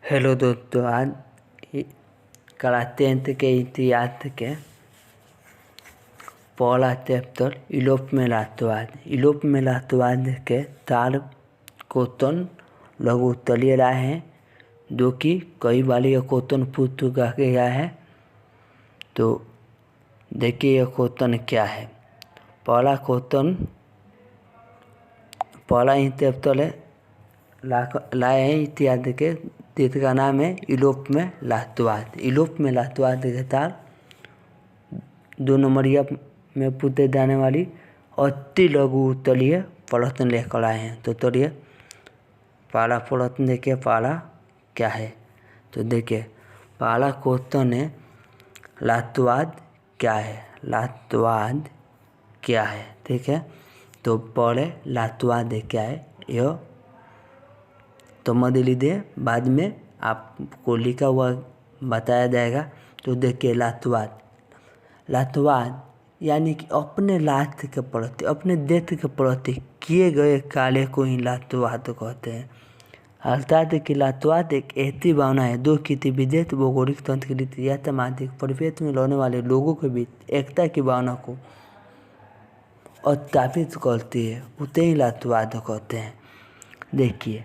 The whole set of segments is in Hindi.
हेलो दोस्तों, आज कराते हैं के इतिहास के पहला चैप्टर यूरोप में राष्ट्रवाद के 4 क्वेश्चन लघु उत्तरीय रहा है, जो कि कई बार यह क्वेश्चन पूछ चुका गया है। तो देखिए यह क्वेश्चन क्या है। पहला ही चैप्टर है लाए हैं इतिहास के, जिसका नाम है यूरोप में राष्ट्रवाद के साथ 2 नंबरिया में पूछे जाने वाली अति लघु उत्तरीय प्रश्न लेकर आए हैं। तो चलिए पहला प्रश्न देखिए, पहला क्या है। तो देखिए पहला क्वेश्चन है राष्ट्रवाद क्या है। ठीक है, तो पहले राष्ट्रवाद क्या है यह तो समझ लीजिए, बाद में आपको लिखा हुआ बताया जाएगा। तो देखिए राष्ट्रवाद यानी कि अपने राष्ट्र के प्रति, अपने देश के प्रति किए गए कार्य को ही राष्ट्रवाद कहते हैं। अर्थात कि राष्ट्रवाद एक ऐसी भावना है जो किसी विशेष भौगोलिक, संस्कृति या सामाजिक परिवेश में रहने वाले लोगों के बीच एकता की भावना को स्थापित करती है, उसे ही राष्ट्रवाद कहते हैं। देखिए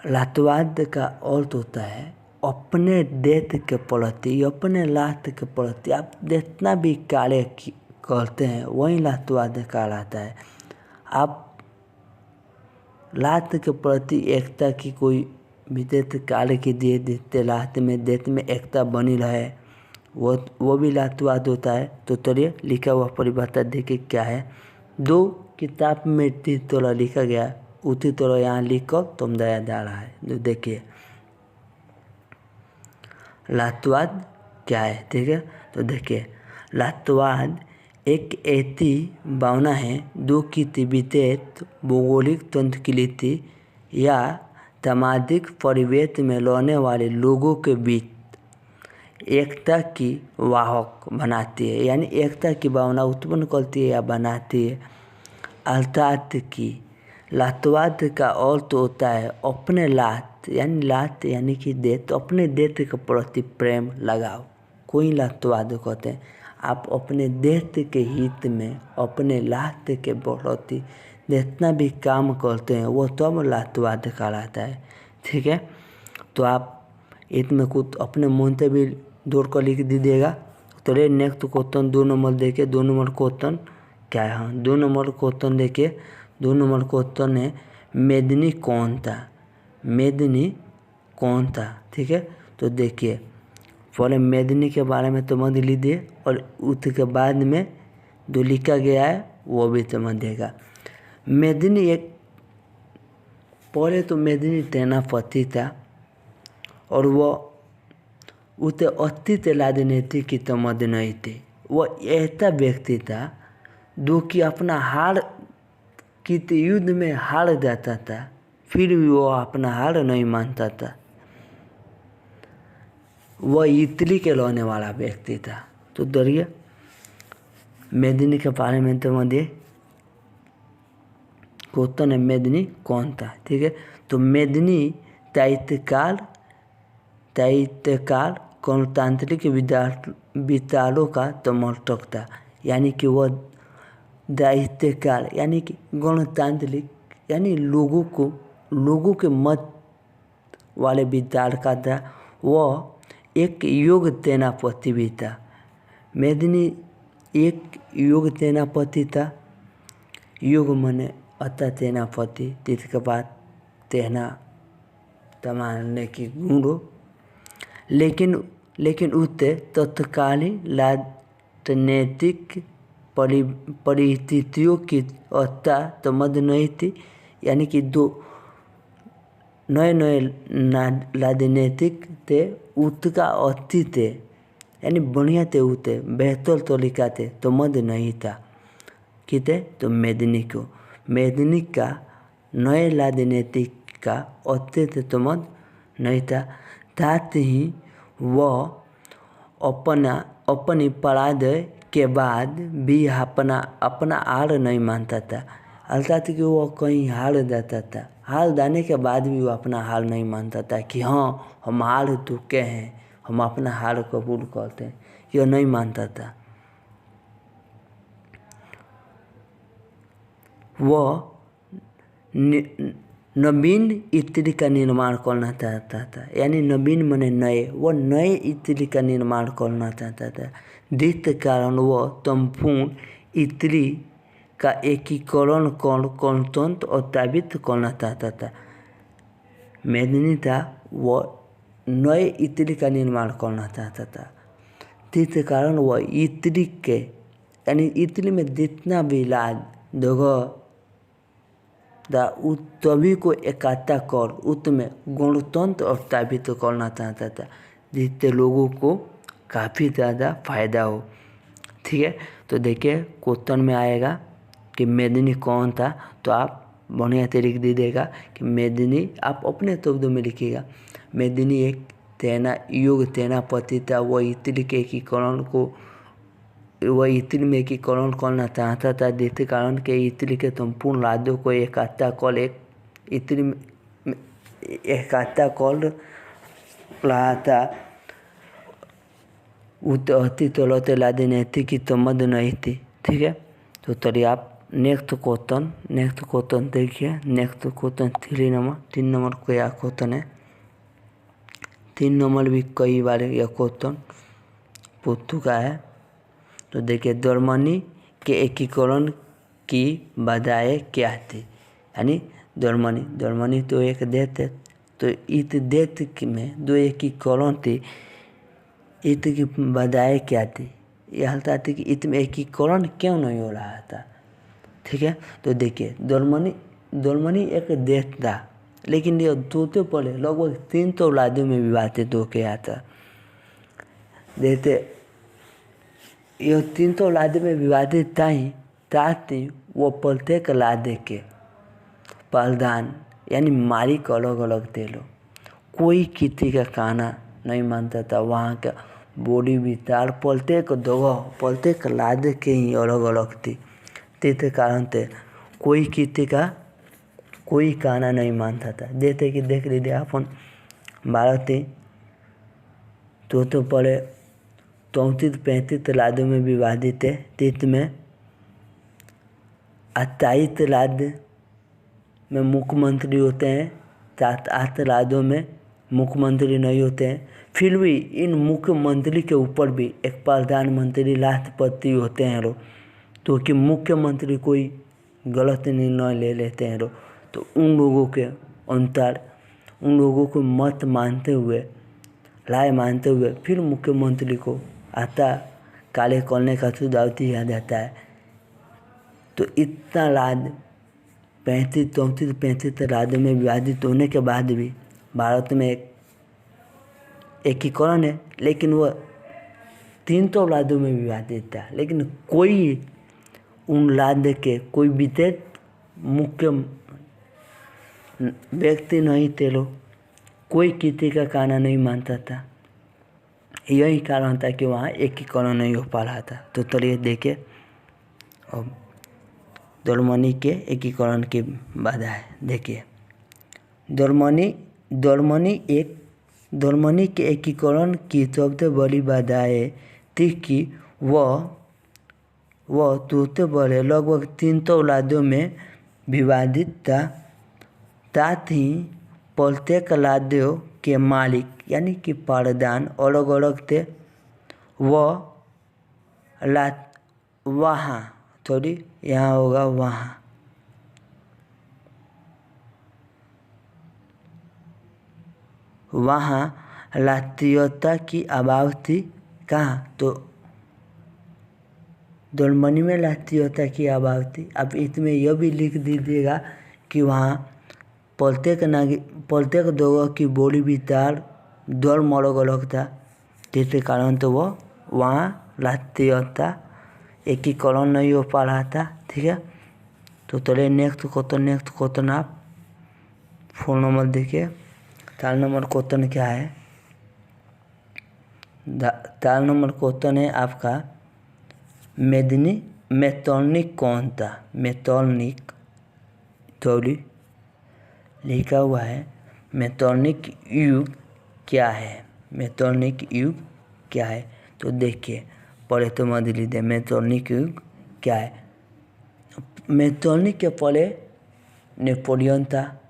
राष्ट्रवाद का अर्थ होता है अपने देश के प्रति, अपने राष्ट्र के प्रति आप जितना भी कार्य करते हैं वही राष्ट्रवाद कहलाता है। आप राष्ट्र के प्रति एकता की कोई विशेष कार्य कीजिए जिससे राष्ट्र में, देश में एकता बनी रहे, वो भी राष्ट्रवाद होता है। तो चलिए लिखा हुआ परिभाषा देखिए क्या है। 2 किताब में जिस तरह लिखा गया उसी तरह यहाँ लिख कर समझाया जा रहा है। जो देखिए राष्ट्रवाद क्या है। ठीक है, तो देखिए राष्ट्रवाद एक ऐसी भावना है जो किसी विशेष भौगोलिक, संस्कृति या सामाजिक परिवेश में रहने वाले लोगों के बीच एकता की वाहक बनाती है, यानी एकता की भावना उत्पन्न करती है या बनाती है। अर्थात कि राष्ट्रवाद का अर्थ होता है अपने राष्ट्र यानी कि देश, तो अपने देश के प्रति प्रेम, लगाव को ही राष्ट्रवाद कहते हैं। आप अपने देश के हित में, अपने राष्ट्र के प्रति जितना भी काम करते हैं वो सब राष्ट्रवाद कहलाता है। ठीक है, तो आप इसमें कुछ अपने मन से भी जोड़ कर लिख दीजिएगा। तो नेक्स्ट क्वेश्चन 2 नंबर देखिए। 2 नंबर क्वेश्चन क्या है। हाँ, 2 नंबर क्वेश्चन देखिए। 2 नंबर क्वेश्चन है मेदिनी कौन था। ठीक है, तो देखिए पहले मेदिनी के बारे में समझ लीजिए और उसके बाद में जो लिखा गया है वो भी समझिएगा। मेदिनी पहले तो मेदिनी सेनापति था और वह उसे अस्तित्व राजनीति की समझ नहीं थी। वह ऐसा व्यक्ति था जो कि अपना किसी युद्ध में हार जाता था, फिर भी वो अपना हार नहीं मानता था। वह इटली के रहने वाला व्यक्ति था। तो डरिए मेदिनी के बारे में समझिए। क्वेश्चन है मेदिनी कौन था। ठीक है, तो मेदिनी साहित्यकार गणतांत्रिक विचारों का समर्थक था। यानी कि वह साहित्यकार यानी कि गणतांत्रिक यानी लोगों के मत वाले विचार का था। वह एक योग सेनापति भी था। मेदिनी एक योग सेनापति था। योग माने अतः सेनापति, जिसके बाद सेना संभालने की गुण हो। लेकिन उसे तत्कालीन राजनीतिक परिस्थितियों की अवस्था समझ नहीं थी। यानी कि दो नए राजनीतिक थे, उसका अस्तित्व यानी बढ़िया थे, उसे बेहतर तरीका थे समझ नहीं था। किसे तो मेदिनी का नए राजनीतिक का अस्तित्व समझ नहीं था। साथ ही वह अपनी पराजय के बाद भी अपना हार नहीं मानता था। अर्थात कि वह कहीं हार जाता था हाल जाने के बाद भी वो अपना हाल नहीं मानता था कि हाँ हम हार चुके हैं, हम अपना हार कबूल करते हैं, यह नहीं मानता था। वह नवीन इत्र का निर्माण करना चाहता था, यानी नवीन माने नए, वह नए इत्र का निर्माण करना चाहता था। जिस कारण वह संपूर्ण इत्र का एकीकरण कर गणतंत्र और स्थापित करना चाहता था। मेदिनी था वह नए इत्र का निर्माण करना चाहता था, जिस कारण वह इत्र के यानी इत्र में जितना भी लाद जगह उस सभी को इकट्ठा कर उसमें गणतंत्र और स्थापित करना चाहता था, जिससे लोगों को काफ़ी ज़्यादा फायदा हो। ठीक है, तो देखिए क्वेश्चन में आएगा कि मेदिनी कौन था, तो आप बढ़िया से लिख दीजिएगा कि मेदिनी, आप अपने शब्दों में लिखिएगा। मेदिनी एक सेनापति था। वह इत्र के एकीकरण को वह इत्र में एकीकरण करना चाहता था, जिसके कारण के इत्र के संपूर्ण राज्यों को इकट्ठा कर एक इत्र में इकट्ठा कर रहा था। उतरती चलते लादे नैतिक की समझ नहीं थी। ठीक है, तो चलिए आप नेक्स्ट क्वेश्चन देखिए। नेक्स्ट क्वेश्चन 3 नंबर क्या क्वेश्चन है। 3 नंबर भी कई बार यह क्वेश्चन पूछ चुका है। तो देखिए, जर्मनी के एकीकरण की बाधाएं क्या थी, यानी जर्मनी तो एक देश है, तो इस देश में जो एकीकरण थी, इसकी बाधाएं क्या थी, यह हालत थी कि इसमें एकीकरण क्यों नहीं हो रहा था। ठीक है, तो देखिए जर्मनी एक देश था, लेकिन यह दूसरे पहले लगभग 300 राज्यों में विभाजित हो गया था। जैसे यह 300 राज्य में विभाजित था ही, साथ ही वो प्रत्येक राज्य के प्रधान यानी मालिक अलग अलग थे लोग। कोई किसी का कहना नहीं मानता था। वहाँ का बॉडी विस्तार प्रत्येक जगह प्रत्येक राज्य के ही अलग अलग थी। जिसके कारण से कोई किसी का कोई कहना नहीं मानता था। जैसे कि देख लीजिए अपन भारत ही तो पहले 34-35 राज्यों में विभाजित है, जिसमें 28 राज्य में मुख्यमंत्री होते हैं, 7-8 राज्यों में मुख्यमंत्री नहीं होते हैं। फिर भी इन मुख्यमंत्री के ऊपर भी एक प्रधानमंत्री राष्ट्रपति होते हैं लोग, तो कि मुख्यमंत्री कोई गलत निर्णय ले लेते हैं लोग, तो उन लोगों के अनुसार उन लोगों को मत मानते हुए राय मानते हुए फिर मुख्यमंत्री को आता कार्य करने का सुझाव दिया जाता है। तो इतना राज्य 35 राज्यों में विभाजित होने के बाद भी भारत में एक एकीकरण है, लेकिन वह 300 राज्यों में विभाजित था। लेकिन कोई उन राज्य के कोई विशेष मुख्य व्यक्ति नहीं थे लोग, कोई किसी का कहना नहीं मानता था। यही कारण था कि वहाँ एकीकरण नहीं हो पा रहा था। तो चलिए देखिए अब जर्मनी के एकीकरण की बाधा है। देखिए जर्मनी के एकीकरण की सबसे बड़ी बाधा है थी कि वह दूसरे बड़े लगभग 300 राज्यों में विभाजित था। साथ ही प्रत्येक राज्यों के मालिक यानी कि प्रधान अलग अलग थे। यहाँ होगा वहाँ राष्ट्रीयता की अभाव थी। कहाँ, तो जर्मनी में राष्ट्रीयता की अभाव थी। अब इसमें यह भी लिख दीजिएगा कि वहाँ प्रत्येक जगह की बोली विचार धर्म अलग अलग था, जिसके कारण तो वहाँ राष्ट्रीयता एकीकरण नहीं हो पा रहा था। ठीक है, तो चलिए नेक्स्ट क्वेश्चन आप 4 नंबर देखिए। 4 नंबर क्वेश्चन क्या है। 4 नंबर क्वेश्चन है आपका, मेटरनिक कौन था। लिखा हुआ है मेटोनिक युग क्या है, मेटोनिक युग क्या है। तो देखिए पहले तो मत लीजिए मेटोनिक युग क्या है। मेटोनिक के पहले नेपोलियन था,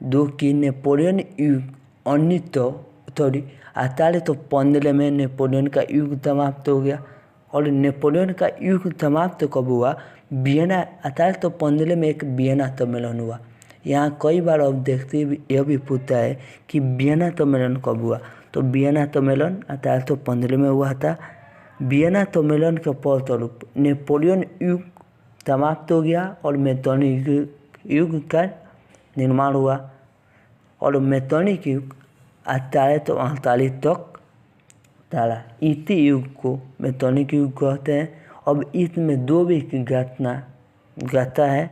जो कि नेपोलियन युग 1815 में नेपोलियन का युग समाप्त हो गया। और नेपोलियन का युग समाप्त कब हुआ, वियना 1815 में एक वियना सम्मेलन हुआ। यहाँ कई बार अब देखते यह भी पूछता है कि वियना सम्मेलन कब हुआ, तो वियना सम्मेलन 1815 में हुआ था। वियना सम्मेलन के फलस्वरूप नेपोलियन युग समाप्त हो गया और मेटोनिक युग का निर्माण हुआ। और मेटोनिक युग 1848 तक चला। इसी युग को मेटोनिक युग कहते हैं। अब इसमें जो भी घटना है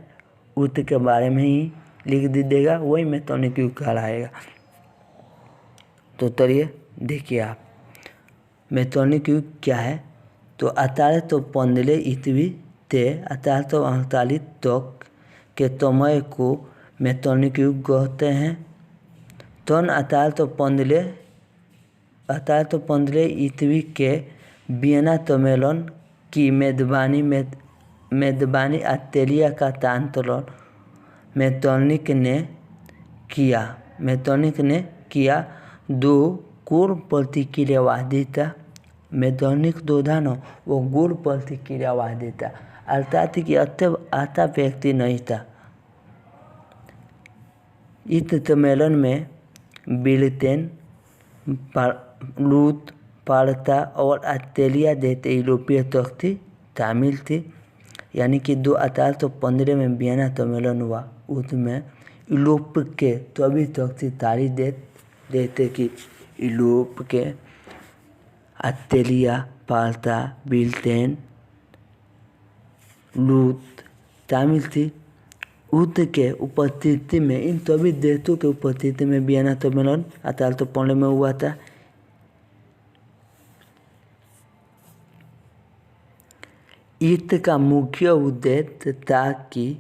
उसके बारे में ही लिख दीजिएगा, वही मेटोनिक युग कहलाएगा। तो चलिए देखिए आप मेटोनिक युग क्या है। तो 1815 ईस्वी से 1848 तक के समय को मेटोनिक युग कहते हैं। सन 1815 ईस्वी के वियना सम्मेलन की मेजबानी ऑस्ट्रेलिया का चांसलर मेटोनिक ने किया। दो गैर प्रतिक्रियावादी था। मेटोनिक जो था ना वो गैर प्रतिक्रियावादी था, अर्थात कि अच्छा व्यक्ति नहीं था। इस सम्मेलन में ब्रिटेन, रूस, भारत और ऑस्ट्रेलिया जैसे यूरोपीय शक्ति शामिल थी। यानी कि 1815 में वियना सम्मेलन हुआ, उसमें यूरोप के सभी शक्तिशाली देश जैसे कि यूरोप के ऑस्ट्रेलिया, भारत, ब्रिटेन, रूस शामिल थी। उसके उपस्थिति में, इन सभी देशों के उपस्थिति में वियना सम्मेलन 1815 में हुआ था। इसका मुख्य उद्देश्य था कि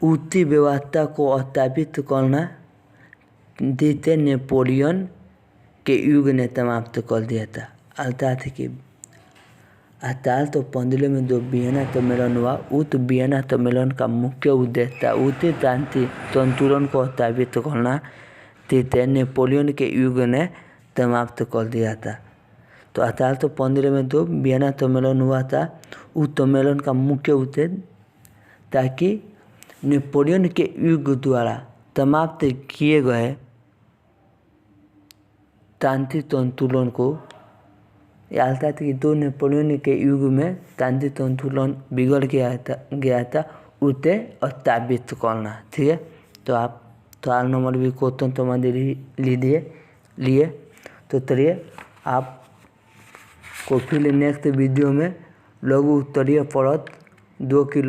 उसी व्यवस्था को स्थापित करना जिसे नेपोलियन के युग ने समाप्त कर दिया था। अर्थात कि 1815 में जो वियना सम्मेलन हुआ, उस वियना सम्मेलन का मुख्य उद्देश्य था उसी शांति संतुलन को स्थापित करना जिसे नेपोलियन के युग ने समाप्त कर दिया था। तो 1815 में जो वियना सम्मेलन हुआ था, उस सम्मेलन का मुख्य उद्देश्य ताकि नेपोलियन के युग द्वारा समाप्त किए गए शांति संतुलन को, अर्थात कि जो नेपोलियन के युग में शांति संतुलन बिगड़ गया था उसे स्थापित करना। ठीक है, तो आप 4 नंबर भी क्वेश्चन समझ लिए। तो चलिए आप को फिर नेक्स्ट वीडियो में लघु उत्तरीय पढ़त 2 की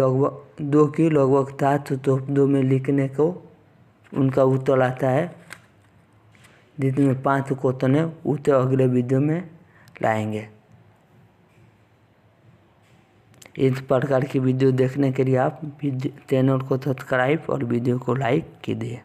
लगभग 7 शब्दों में लिखने को उनका उत्तर आता है, जिसमें 5 क्वेश्चन है, उसे अगले वीडियो में लाएंगे। इस प्रकार की वीडियो देखने के लिए आप चैनल को सब्सक्राइब और वीडियो को लाइक कीजिए।